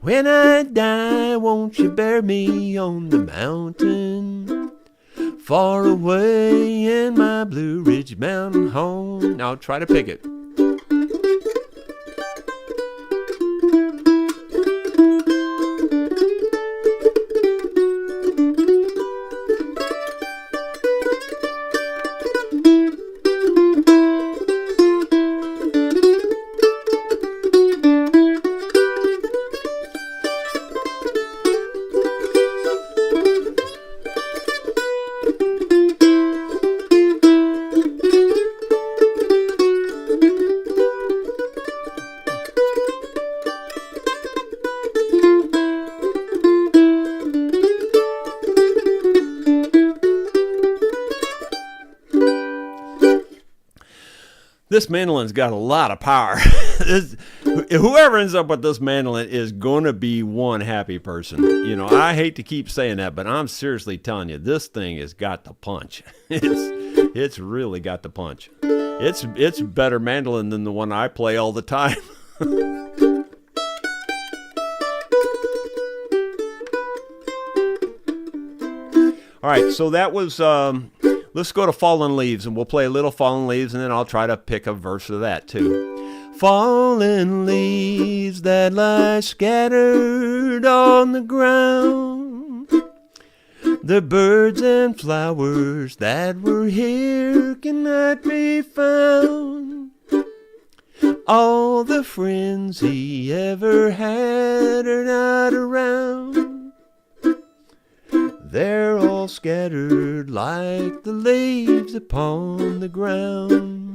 When I die, won't you bury me on the mountain, far away in my Blue Ridge mountain home? Now try to pick it. This mandolin's got a lot of power. Whoever ends up with this mandolin is going to be one happy person. You know, I hate to keep saying that, but I'm seriously telling you, this thing has got the punch. It It's really got the punch. It's better mandolin than the one I play all the time. All right, so that was, let's go to Fallen Leaves, and we'll play a little Fallen Leaves, and then I'll try to pick a verse of that too. Fallen leaves that lie scattered on the ground, the birds and flowers that were here cannot be found. All the friends he ever had are not around. They're all scattered like the leaves upon the ground.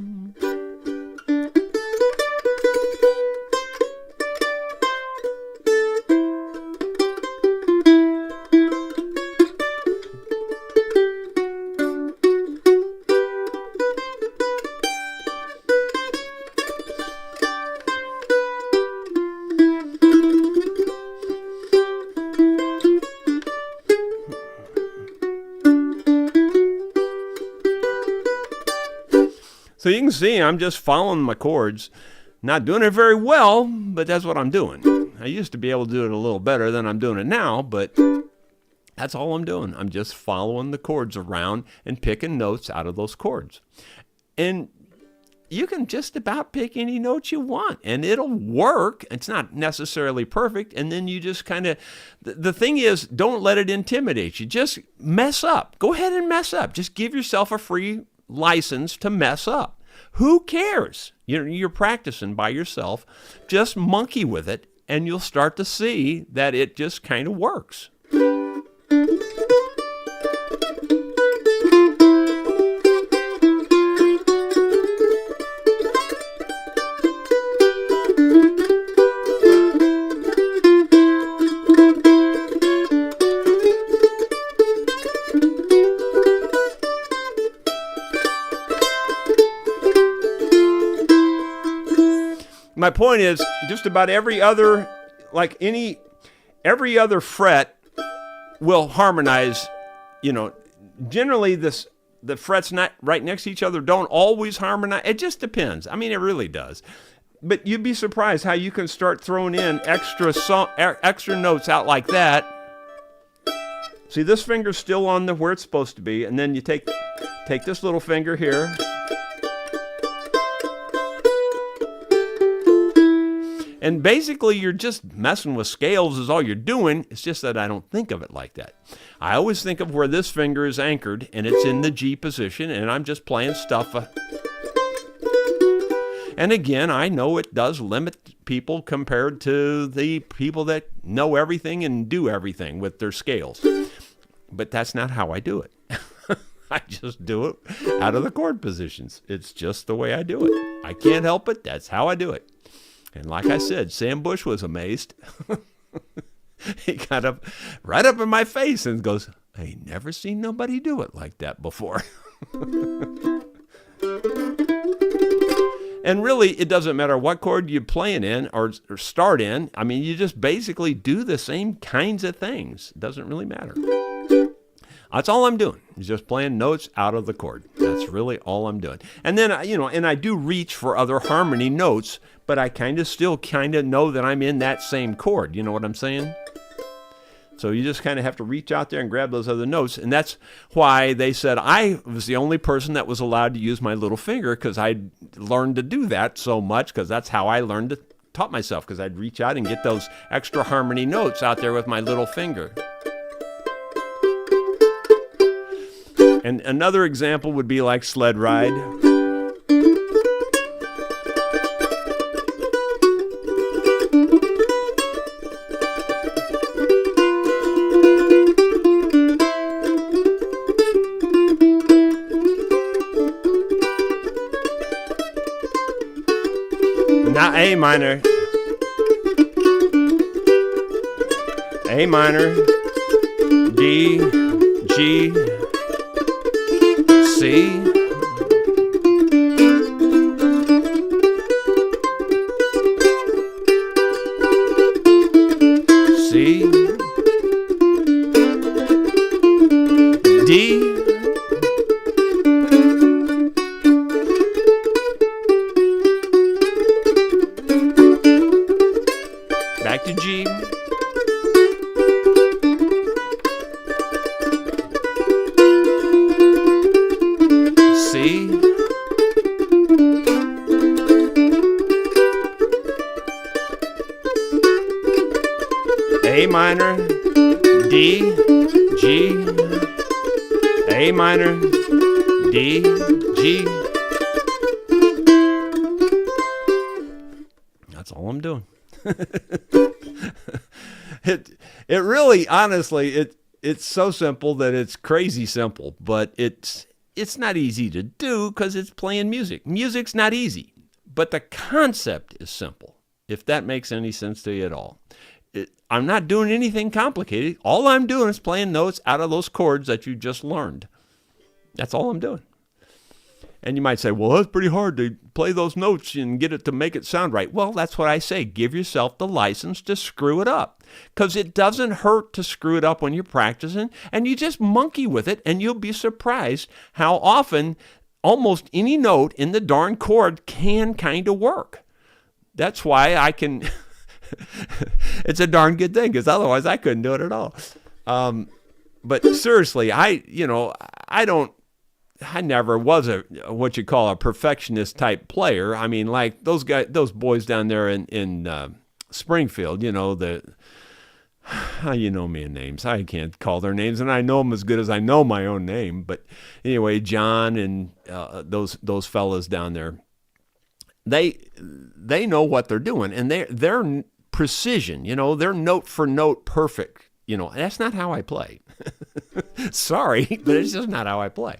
So you can see I'm just following my chords. Not doing it very well, but that's what I'm doing. I used to be able to do it a little better than I'm doing it now, but that's all I'm doing. I'm just following the chords around and picking notes out of those chords. And you can just about pick any note you want, and it'll work. It's not necessarily perfect, and then you just kind of, the thing is, don't let it intimidate you. Just mess up. Go ahead and mess up. Just give yourself a free license to mess up. Who cares? You're practicing by yourself. Just monkey with it, and you'll start to see that it just kind of works. My point is, just about every other fret will harmonize. Generally the frets not right next to each other don't always harmonize. It just depends. I mean, it really does. But you'd be surprised how you can start throwing in extra notes out like that. See, this finger's still on where it's supposed to be, and then you take this little finger here. And basically, you're just messing with scales is all you're doing. It's just that I don't think of it like that. I always think of where this finger is anchored, and it's in the G position, and I'm just playing stuff. And again, I know it does limit people compared to the people that know everything and do everything with their scales. But that's not how I do it. I just do it out of the chord positions. It's just the way I do it. I can't help it. That's how I do it. And like I said, Sam Bush was amazed. He got up right up in my face and goes, I ain't never seen nobody do it like that before. And really, it doesn't matter what chord you're playing in or start in. I mean, you just basically do the same kinds of things. It doesn't really matter. That's all I'm doing, is just playing notes out of the chord. That's really all I'm doing. And then, and I do reach for other harmony notes, but I still know that I'm in that same chord. You know what I'm saying? So you just kind of have to reach out there and grab those other notes. And that's why they said I was the only person that was allowed to use my little finger, because I learned to do that so much, because that's how I taught myself, because I'd reach out and get those extra harmony notes out there with my little finger. And another example would be like Sled Ride. Not A minor. A minor, D, G, C, C, D, back to G. C. A minor, D, G, A minor, D, G. That's all I'm doing. It really, honestly, it's so simple that it's crazy simple, but it's not easy to do because it's playing music. Music's not easy, but the concept is simple, if that makes any sense to you at all. I'm not doing anything complicated. All I'm doing is playing notes out of those chords that you just learned. That's all I'm doing. And you might say, well, that's pretty hard to play those notes and get it to make it sound right. Well, that's what I say. Give yourself the license to screw it up, because it doesn't hurt to screw it up when you're practicing, and you just monkey with it, and you'll be surprised how often almost any note in the darn chord can kind of work. That's why I can... It's a darn good thing, because otherwise I couldn't do it at all. But seriously, I never was what you call a perfectionist type player. I mean, like those boys down there in Springfield, you know me in names. I can't call their names, and I know them as good as I know my own name. But anyway, John and those fellas down there, they know what they're doing, and they're precision, they're note for note perfect. That's not how I play. Sorry, but it's just not how I play.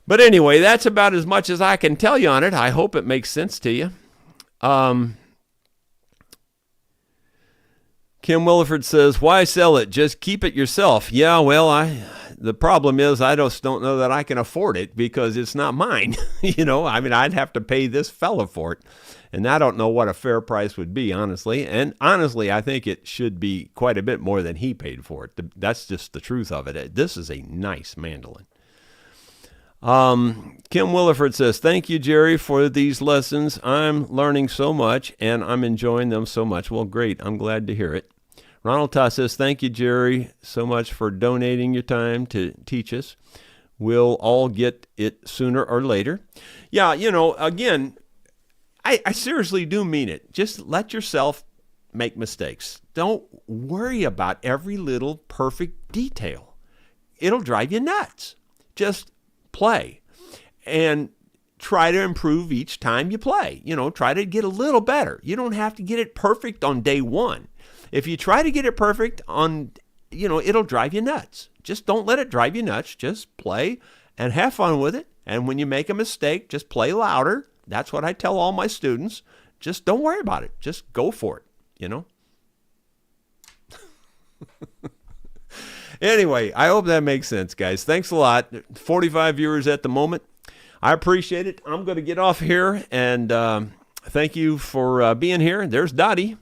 But anyway, that's about as much as I can tell you on it. I hope it makes sense to you. Kim Williford says, why sell it? Just keep it yourself. Yeah, well, the problem is I just don't know that I can afford it because it's not mine. I'd have to pay this fella for it. And I don't know what a fair price would be, honestly. And honestly, I think it should be quite a bit more than he paid for it. That's just the truth of it. This is a nice mandolin. Kim Williford says, thank you, Jerry, for these lessons. I'm learning so much, and I'm enjoying them so much. Well, great. I'm glad to hear it. Ronald Toss says, thank you, Jerry, so much for donating your time to teach us. We'll all get it sooner or later. Yeah, again, I seriously do mean it. Just let yourself make mistakes. Don't worry about every little perfect detail. It'll drive you nuts. Just play and try to improve each time you play. Try to get a little better. You don't have to get it perfect on day one. If you try to get it perfect it'll drive you nuts. Just don't let it drive you nuts. Just play and have fun with it. And when you make a mistake, just play louder. That's what I tell all my students. Just don't worry about it. Just go for it, Anyway, I hope that makes sense, guys. Thanks a lot. 45 viewers at the moment. I appreciate it. I'm going to get off here, and thank you for being here. There's Dottie.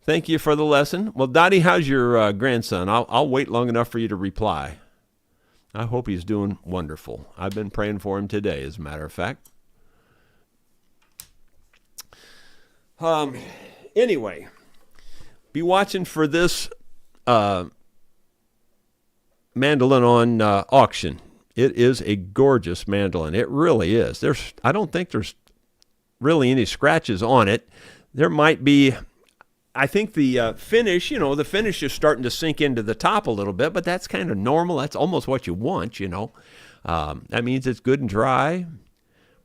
Thank you for the lesson. Well, Dottie, how's your grandson? I'll wait long enough for you to reply. I hope he's doing wonderful. I've been praying for him today, as a matter of fact. Anyway, be watching for this mandolin on auction. It is a gorgeous mandolin. It really is. I don't think there's really any scratches on it. There might be, I think the finish, the finish is starting to sink into the top a little bit, but that's kind of normal. That's almost what you want, That means it's good and dry.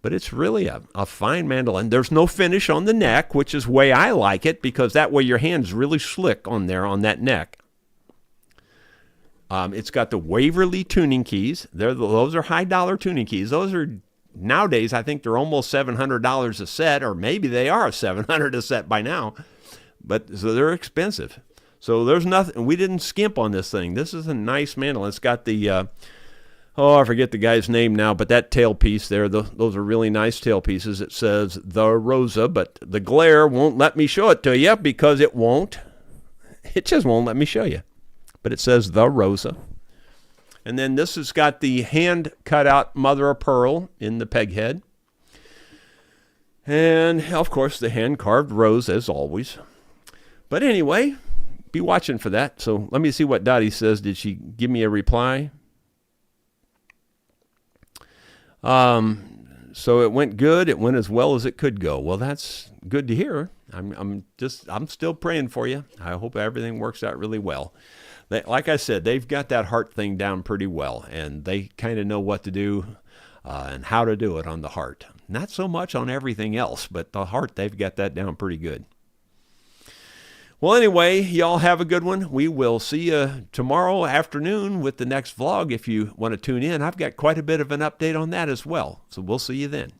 But it's really a fine mandolin. There's no finish on the neck, which is the way I like it, because that way your hand's really slick on there on that neck. It's got the Waverly tuning keys. Those are high-dollar tuning keys. Those are, nowadays, I think they're almost $700 a set, or maybe they are $700 a set by now. But so they're expensive. So there's nothing. We didn't skimp on this thing. This is a nice mandolin. It's got the... I forget the guy's name now, but that tailpiece there, those are really nice tailpieces. It says the Rosa, but the glare won't let me show it to you because it won't. It just won't let me show you. But it says the Rosa. And then this has got the hand cut out mother of pearl in the peg head. And, of course, the hand carved rose as always. But anyway, be watching for that. So let me see what Dottie says. Did she give me a reply? So it went good. It went as well as it could go. Well, that's good to hear. I'm still praying for you. I hope everything works out really well. Like I said, they've got that heart thing down pretty well, and they kind of know what to do and how to do it on the heart. Not so much on everything else, but the heart, they've got that down pretty good. Well, anyway, y'all have a good one. We will see you tomorrow afternoon with the next vlog if you want to tune in. I've got quite a bit of an update on that as well, so we'll see you then.